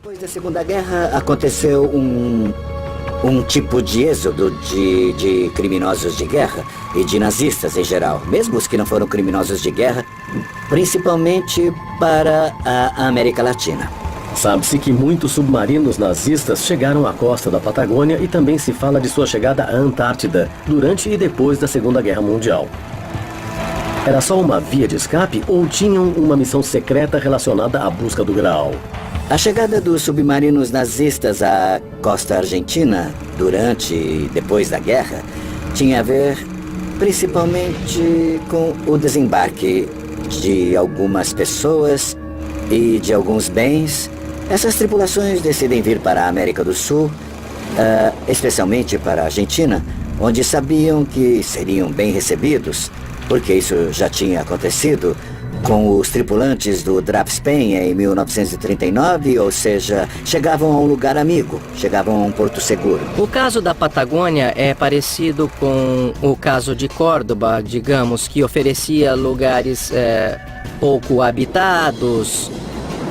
Depois da Segunda Guerra, aconteceu um tipo de êxodo de criminosos de guerra e de nazistas em geral, mesmo os que não foram criminosos de guerra, principalmente para a América Latina. Sabe-se que muitos submarinos nazistas chegaram à costa da Patagônia e também se fala de sua chegada à Antártida durante e depois da Segunda Guerra Mundial. Era só uma via de escape ou tinham uma missão secreta relacionada à busca do Graal? A chegada dos submarinos nazistas à costa argentina durante e depois da guerra tinha a ver principalmente com o desembarque de algumas pessoas e de alguns bens. Essas tripulações decidem vir para a América do Sul, especialmente para a Argentina, onde sabiam que seriam bem recebidos, porque isso já tinha acontecido com os tripulantes do Draps Penha em 1939, ou seja, chegavam a um lugar amigo, chegavam a um porto seguro. O caso da Patagônia é parecido com o caso de Córdoba, digamos, que oferecia lugares pouco habitados,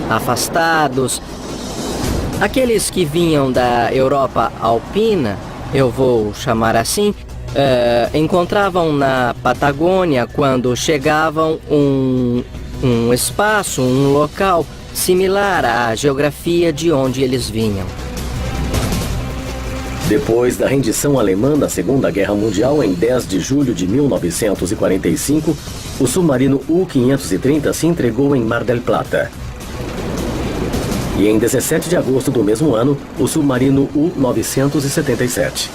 afastados. Aqueles que vinham da Europa alpina, eu vou chamar assim, encontravam na Patagônia, quando chegavam, um espaço, um local similar à geografia de onde eles vinham. Depois da rendição alemã na Segunda Guerra Mundial, em 10 de julho de 1945, o submarino U-530 se entregou em Mar del Plata. E em 17 de agosto do mesmo ano, o submarino U-977.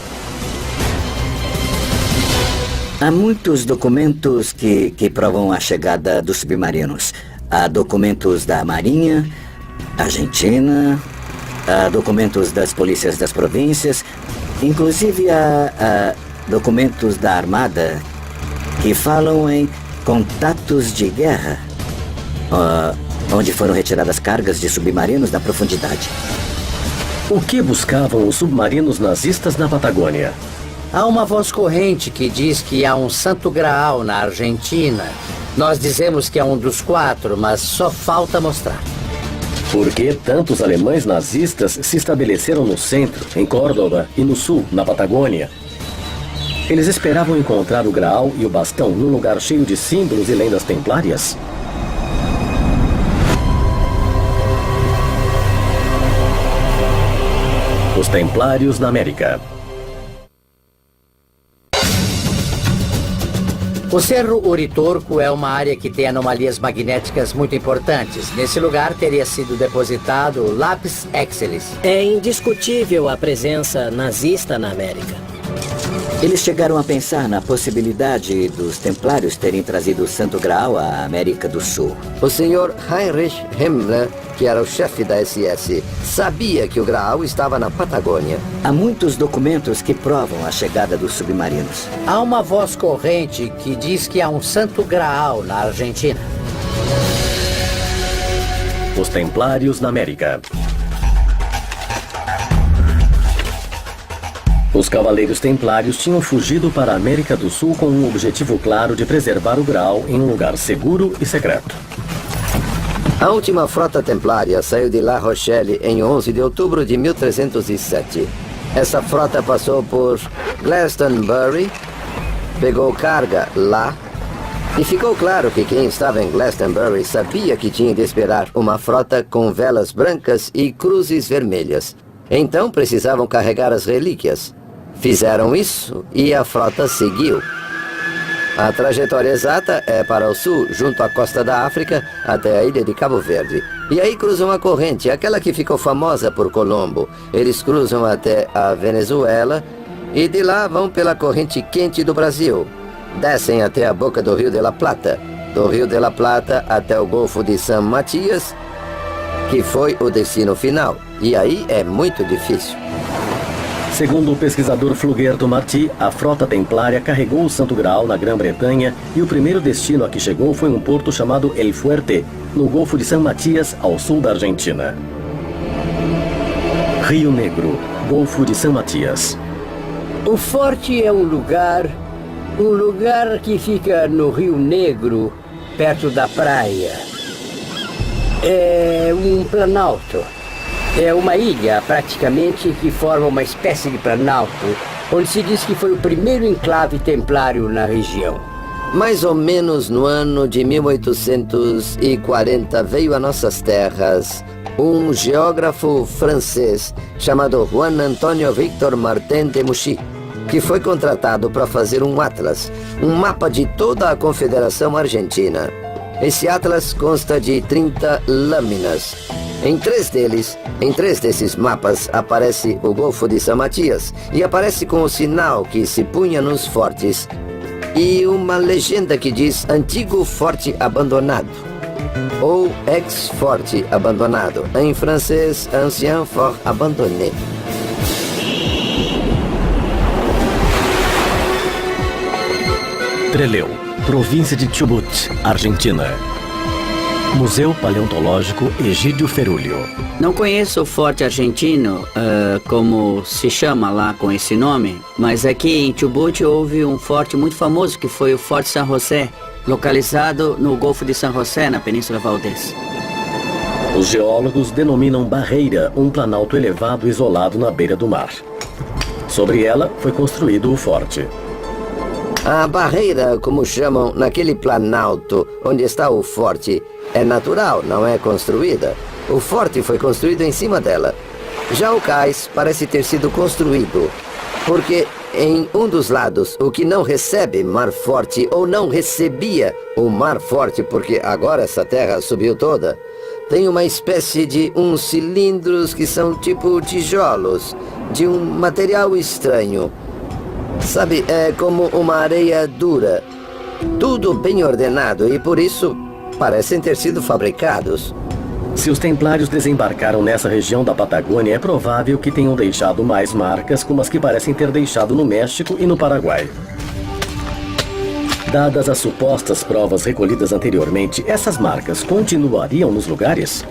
Há muitos documentos que provam a chegada dos submarinos. Há documentos da Marinha Argentina, há documentos das polícias das províncias, inclusive há documentos da Armada que falam em contatos de guerra, onde foram retiradas cargas de submarinos da profundidade. O que buscavam os submarinos nazistas na Patagônia? Há uma voz corrente que diz que há um Santo Graal na Argentina. Nós dizemos que é um dos 4, mas só falta mostrar. Por que tantos alemães nazistas se estabeleceram no centro, em Córdoba, e no sul, na Patagônia? Eles esperavam encontrar o Graal e o bastão num lugar cheio de símbolos e lendas templárias? Os Templários na América. O Cerro Uritorco é uma área que tem anomalias magnéticas muito importantes. Nesse lugar teria sido depositado o Lapis Exilis. É indiscutível a presença nazista na América. Eles chegaram a pensar na possibilidade dos templários terem trazido o Santo Graal à América do Sul. O senhor Heinrich Himmler, que era o chefe da SS, sabia que o Graal estava na Patagônia. Há muitos documentos que provam a chegada dos submarinos. Há uma voz corrente que diz que há um Santo Graal na Argentina. Os Templários na América. Os Cavaleiros Templários tinham fugido para a América do Sul com um objetivo claro de preservar o Graal em um lugar seguro e secreto. A última frota templária saiu de La Rochelle em 11 de outubro de 1307. Essa frota passou por Glastonbury, pegou carga lá, e ficou claro que quem estava em Glastonbury sabia que tinha de esperar uma frota com velas brancas e cruzes vermelhas. Então precisavam carregar as relíquias. Fizeram isso e a frota seguiu. A trajetória exata é para o sul, junto à costa da África, até a ilha de Cabo Verde. E aí cruzam a corrente, aquela que ficou famosa por Colombo. Eles cruzam até a Venezuela e de lá vão pela corrente quente do Brasil. Descem até a boca do Rio de la Plata. Do Rio de la Plata até o Golfo de San Matias, que foi o destino final. E aí é muito difícil. Segundo o pesquisador Flugerto Martí, a frota templária carregou o Santo Graal na Grã-Bretanha e o primeiro destino a que chegou foi um porto chamado El Fuerte, no Golfo de San Matias, ao sul da Argentina. Rio Negro, Golfo de San Matias. O forte é um lugar que fica no Rio Negro, perto da praia. É um planalto. É uma ilha, praticamente, que forma uma espécie de planalto, onde se diz que foi o primeiro enclave templário na região. Mais ou menos no ano de 1840 veio a nossas terras um geógrafo francês chamado Juan Antonio Victor Martin de Mouchy, que foi contratado para fazer um atlas, um mapa de toda a Confederação Argentina. Esse atlas consta de 30 lâminas. Em três desses mapas, aparece o Golfo de São Matias e aparece com o sinal que se punha nos fortes e uma legenda que diz Antigo Forte Abandonado ou Ex-Forte Abandonado, em francês Ancien Fort Abandonné. Trelew, província de Chubut, Argentina. Museu Paleontológico Egídio Ferulho. Não conheço o Forte Argentino, como se chama lá com esse nome, mas aqui em Chubut houve um forte muito famoso que foi o Forte San José, localizado no Golfo de San José, na Península Valdez. Os geólogos denominam barreira um planalto elevado isolado na beira do mar. Sobre ela foi construído o forte. A barreira, como chamam naquele planalto onde está o forte, é natural, não é construída. O forte foi construído em cima dela. Já o cais parece ter sido construído, porque em um dos lados, o que não recebe mar forte, ou não recebia o mar forte, porque agora essa terra subiu toda, tem uma espécie de uns cilindros que são tipo tijolos, de um material estranho. Sabe, é como uma areia dura. Tudo bem ordenado e por isso parecem ter sido fabricados. Se os templários desembarcaram nessa região da Patagônia, é provável que tenham deixado mais marcas como as que parecem ter deixado no México e no Paraguai. Dadas as supostas provas recolhidas anteriormente, essas marcas continuariam nos lugares?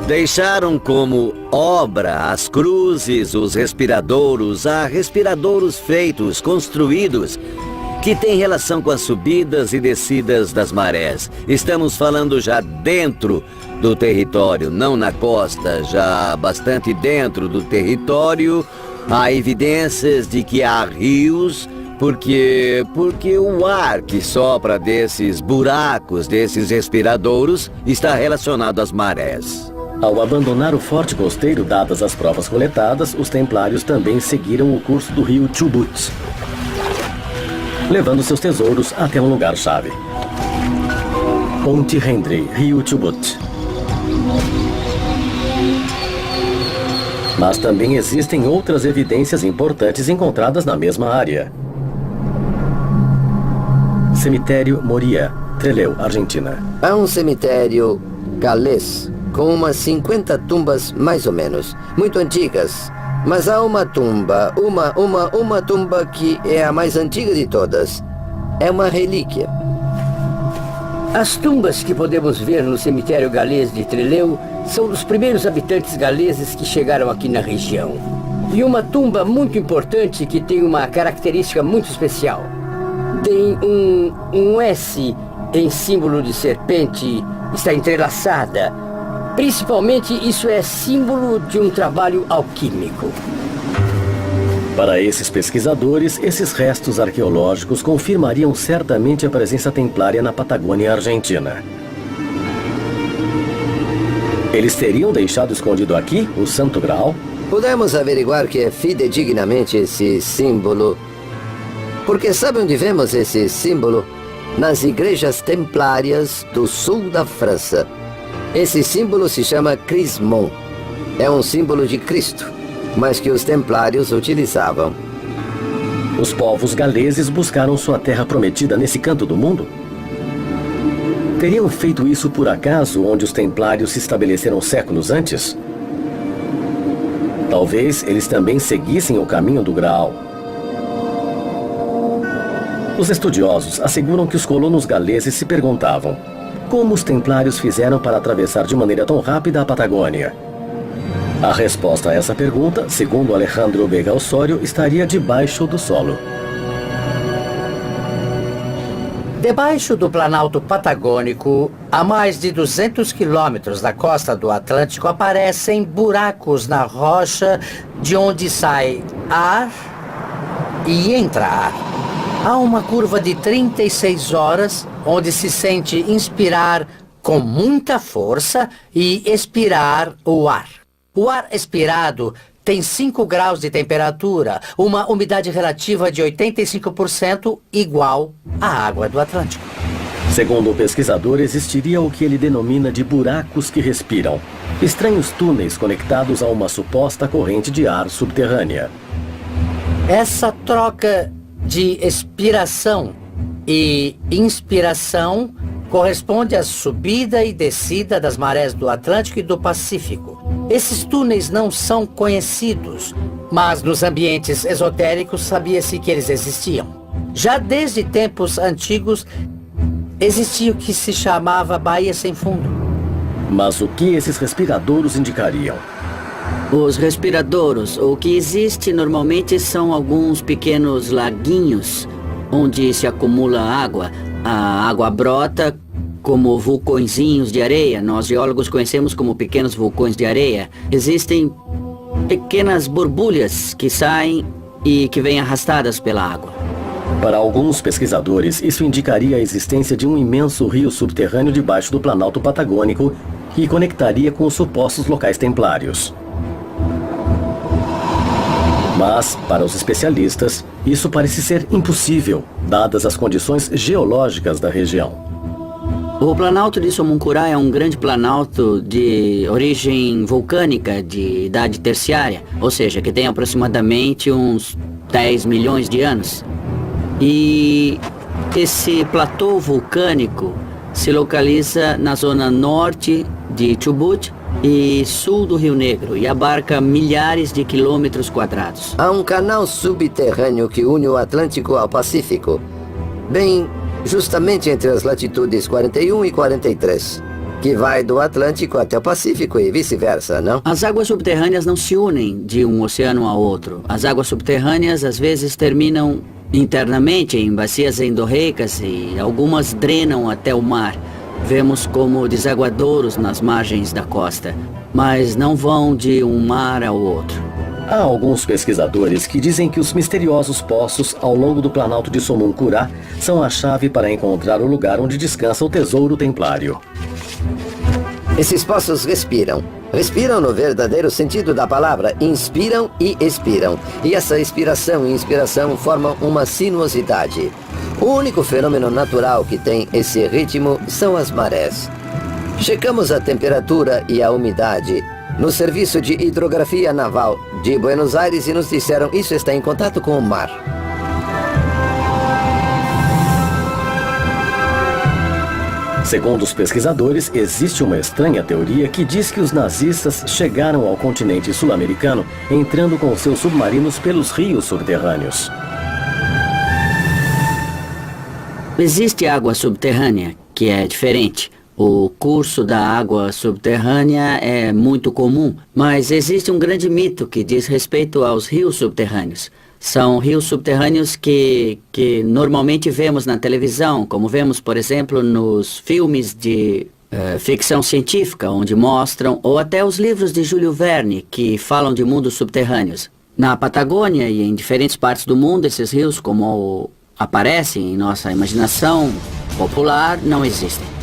Deixaram como obra as cruzes, os respiradouros, há respiradouros feitos, construídos, que têm relação com as subidas e descidas das marés. Estamos falando já dentro do território, não na costa, já bastante dentro do território. Há evidências de que há rios, porque o ar que sopra desses buracos, desses respiradouros, está relacionado às marés. Ao abandonar o forte costeiro, dadas as provas coletadas, os templários também seguiram o curso do rio Chubut, levando seus tesouros até um lugar-chave. Ponte Hendry, rio Chubut. Mas também existem outras evidências importantes encontradas na mesma área. Cemitério Moria, Trelew, Argentina. Há um cemitério galês com umas 50 tumbas mais ou menos, muito antigas. Mas há uma tumba, uma tumba que é a mais antiga de todas. É uma relíquia. As tumbas que podemos ver no cemitério galês de Trelew são dos primeiros habitantes galeses que chegaram aqui na região. E uma tumba muito importante que tem uma característica muito especial. Tem um S em símbolo de serpente, está entrelaçada. Principalmente, isso é símbolo de um trabalho alquímico. Para esses pesquisadores, esses restos arqueológicos confirmariam certamente a presença templária na Patagônia Argentina. Eles teriam deixado escondido aqui o Santo Graal? Podemos averiguar que é fidedignamente esse símbolo. Porque sabe onde vemos esse símbolo? Nas igrejas templárias do sul da França. Esse símbolo se chama crismon. É um símbolo de Cristo, mas que os templários utilizavam. Os povos galeses buscaram sua terra prometida nesse canto do mundo? Teriam feito isso por acaso onde os templários se estabeleceram séculos antes? Talvez eles também seguissem o caminho do Graal. Os estudiosos asseguram que os colonos galeses se perguntavam: como os templários fizeram para atravessar de maneira tão rápida a Patagônia? A resposta a essa pergunta, segundo Alejandro Vega Osório, estaria debaixo do solo. Debaixo do Planalto Patagônico, a mais de 200 quilômetros da costa do Atlântico, aparecem buracos na rocha de onde sai ar e entra ar. Há uma curva de 36 horas, onde se sente inspirar com muita força e expirar o ar. O ar expirado tem 5 graus de temperatura, uma umidade relativa de 85%, igual à água do Atlântico. Segundo o pesquisador, existiria o que ele denomina de buracos que respiram. Estranhos túneis conectados a uma suposta corrente de ar subterrânea. Essa troca de expiração e inspiração corresponde à subida e descida das marés do Atlântico e do Pacífico. Esses túneis não são conhecidos, mas nos ambientes esotéricos sabia-se que eles existiam. Já desde tempos antigos, existia o que se chamava Baía Sem Fundo. Mas o que esses respiradouros indicariam? Os respiradouros, o que existe normalmente são alguns pequenos laguinhos onde se acumula água. A água brota como vulcõezinhos de areia. Nós geólogos conhecemos como pequenos vulcões de areia. Existem pequenas borbulhas que saem e que vêm arrastadas pela água. Para alguns pesquisadores, isso indicaria a existência de um imenso rio subterrâneo debaixo do Planalto Patagônico que conectaria com os supostos locais templários. Mas, para os especialistas, isso parece ser impossível, dadas as condições geológicas da região. O Planalto de Somuncurá é um grande planalto de origem vulcânica de idade terciária, ou seja, que tem aproximadamente uns 10 milhões de anos. E esse platô vulcânico se localiza na zona norte de Chubut e sul do Rio Negro e abarca milhares de quilômetros quadrados. Há um canal subterrâneo que une o Atlântico ao Pacífico, bem justamente entre as latitudes 41 e 43, que vai do Atlântico até o Pacífico e vice-versa, não? As águas subterrâneas não se unem de um oceano a outro. As águas subterrâneas às vezes terminam internamente em bacias endorreicas e algumas drenam até o mar. Vemos como desaguadouros nas margens da costa, mas não vão de um mar ao outro. Há alguns pesquisadores que dizem que os misteriosos poços ao longo do Planalto de Somuncurá são a chave para encontrar o lugar onde descansa o tesouro templário. Esses poços respiram. Respiram no verdadeiro sentido da palavra, inspiram e expiram. E essa expiração e inspiração formam uma sinuosidade. O único fenômeno natural que tem esse ritmo são as marés. Checamos a temperatura e a umidade no Serviço de Hidrografia Naval de Buenos Aires e nos disseram isso está em contato com o mar. Segundo os pesquisadores, existe uma estranha teoria que diz que os nazistas chegaram ao continente sul-americano entrando com seus submarinos pelos rios subterrâneos. Existe água subterrânea, que é diferente. O curso da água subterrânea é muito comum, mas existe um grande mito que diz respeito aos rios subterrâneos. São rios subterrâneos que normalmente vemos na televisão, como vemos, por exemplo, nos filmes de ficção científica, onde mostram, ou até os livros de Júlio Verne, que falam de mundos subterrâneos. Na Patagônia e em diferentes partes do mundo, esses rios, como aparecem em nossa imaginação popular, não existem.